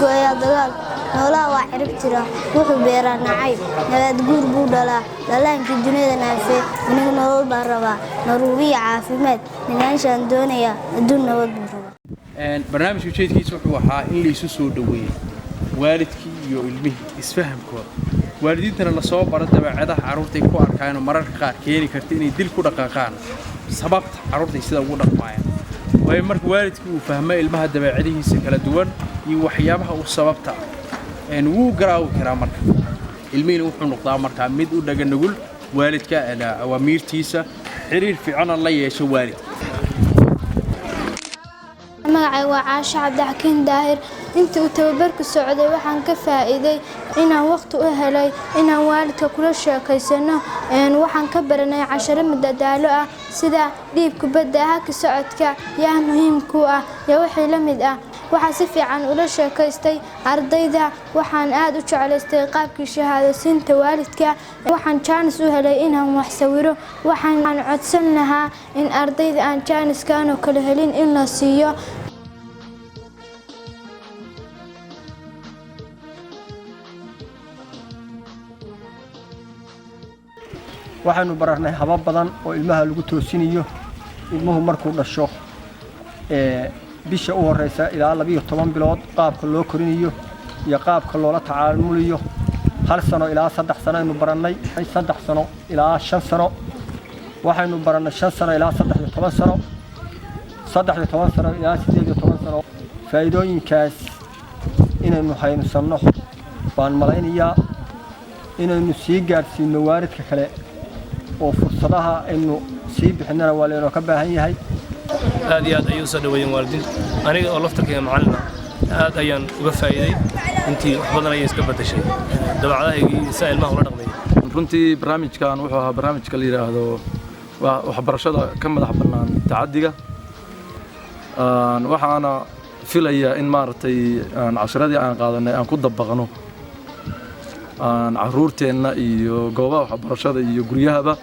gooyaa dagaal noolaha waa cirib tira wuxuu beeraa nacayb nabad guur buu dhalaa dhalaankii dunida naafee aniga nolol baan rabaa naruuriya caafimaad ninaanshaan doonaya adduun nabad buu rabaa barnaamijka ujeedkiisa wuxuu ahaa in la isu soo dhaweeyo waalidkii iyo ilmihii isfahamkooda waalidiintana la soo baro dabeecadaha carruurtay ku arkaan mararka qaar keeni karta inay dil ku dhaqaaqaan sababta carruurtay sida ugu dhaqmaayaan way marka waalidkii uu fahmo ilmaha dabeecadihiisa kala duwan iyo waxyaabaha uu sababta wuu garaawi karaa marka ilmihiina wuxuu noqdaa markaa mid u dhaga nugul waalidka awaamiirtiisa xiriir fiican la yeesho waalidka magacay waa Caasha Cabdixakiin Daahir intii uu tababarku socday waxaan ka faa'iiday inaan waqti u helay inaan waalidka kula sheekaysano waxaan ka baranay casharo madadaalo ah sida dhiibka badda haka socodka yaa muhiimku ah iyo wixii la mid ah waxaan si fiican ula sheekaystay ardayda waxaan aad u jeclaystay qaabkii shahaadaysiinta waalidka waxaan chance u helay inaan wax sawiro waxaan codsan lahaa in ardayda aan chance-kan oo kala helin in la siiyo waxaanu baranay habab badan oo ilmaha lagu toosinayo ilmuhu markuu dhasho bisha u horeysa ilaa 12 bilood qaabka loo korinayo iyo qaabka loola tacaamulayo hal sano ilaa 3 sano aynu baranay 3 sano ilaa 5 sano waxaanu baranay 5 sano ilaa 13 sano 13 sano ilaa 18 sano faa'iidooyinkaas inaynu haysanno baan malaynayaa inaynu sii gaarsiino waalidka kale oo fursadaha aynu sii bixinana waa leeno ka baahan yahay aad iyo aad ayuu soo dhaweeyeen waalidiin aniga oo laftarkayga macallina aad ayaan uga faa'iiday intii wax badan ayay iska bedeshay dabacadahaygii saa ilmaha ula dhaqmay runtii barnaamijkan wuxuu ahaa barnaamijka la yiraahdo waxbarashada ka madax bannaan tacaddiga waxaana filayaa in maaragtay casharadii aan qaadanay aan ku dabaqno carruurteenna iyo goobaha waxbarashada iyo guryahaba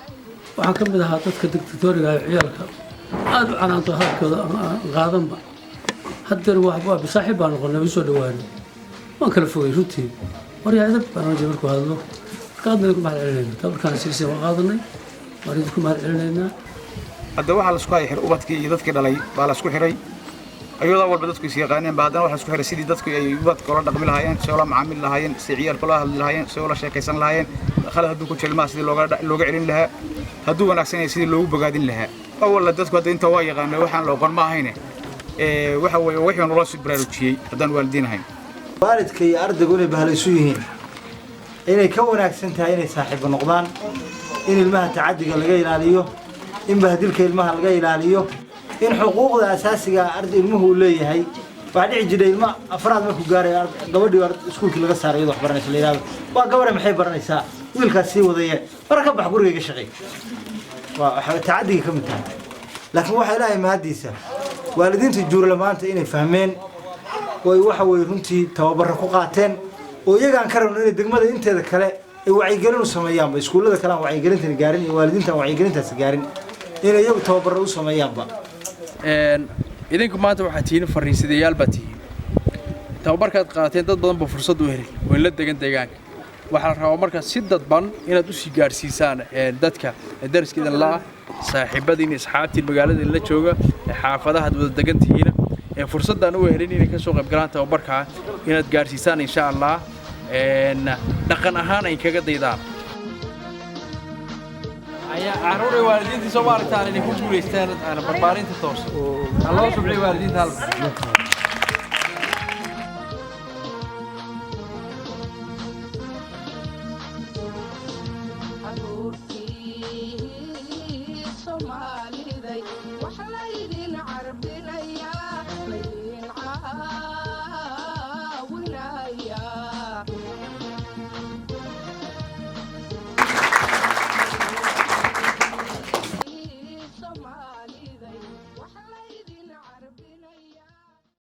waxaan ka mid ahaa dadka dictatoriga ciyaalka aad u canaanto hadalkooda qaadanba haddana waa bisaaxiib baan noqonnay way soo dhawaanay waan kala fogay runtii waryaa idab baan rajay markuu hadlo qaadnay ku mahad celinayna tabarkaan siisay waan qaadanay waan idinku mahad celinaynaa hadda waxaa la isku hayay ubadkii iyo dadkii dhalay baa la isku xiray ayadoo walba dadku is yaqaaneen baa haddana waxaa isku xiray sidii dadku ay ubadka ula dhaqmi lahaayeen si ula macaamil lahaayeen si ciyaalka loo hadli lahaayeen si ula sheekaysan lahaayeen khalad hadduu ku jilmaa sidii looga celin lahaa hadduu wanaagsan yahay sidii loogu bogaadin lahaa awalla dadku hadda inta waa yaqaanay waxaan la oqon ma ahayne waxa weeye wixii nolol soo baraarujiyay haddaan waalidiin ahayn waalidka iyo ardaygu inay bahlaysu yihiin inay ka wanaagsan tahay inay saaxiibo noqdaan in ilmaha tacaddiga laga ilaaliyo in bahdilka ilmaha laga ilaaliyo in xuquuqda asaasiga arday ilmuhu leeyahay waxa dhici jiray ilma afraad markuu gaaray gabadhii iskuulkii laga saaray iyadoo wax baranaysa la yiraahdo waa gabar maxay baranaysaa wiilkaas sii wadaya marka bax gurigayga shaqay waa tacaddiga ka mid tahay laakiin waxa ilaahay mahadiisa waalidiinta juurlamaanta inay fahmeen oo waxa way runtii tababar ku qaateen oo iyagaan ka rabno inay degmada inteeda kale ay wacyigelin u sameeyaan iskuulada kale wacyigelinta gaarin iyo waalidiinta wacyigelintaas gaarin inay iyagu tababar u sameeyaanba idinku maanta waxaa tihiin fariisadayaal baa tihiin tababarkaad qaateen dad badan baa fursad u helay oo la degan deegaanka waxaa la rabaa markaa si dadban inaad u sii gaarsiisaan dadka dariska la saaxiibadiin asxaabtiin magaalada la jooga xaafadaha wada degan tihiin fursaddan u helin inay ka soo qayb galaan tababarka inaad gaarsiisaan insha Allah dhaqan ahaan ay kaga daydaan ayaa carruur waalidiinta soo waartaan inay ku guuleystaan barbaarinta toos Allah subxaanahu wa ta'ala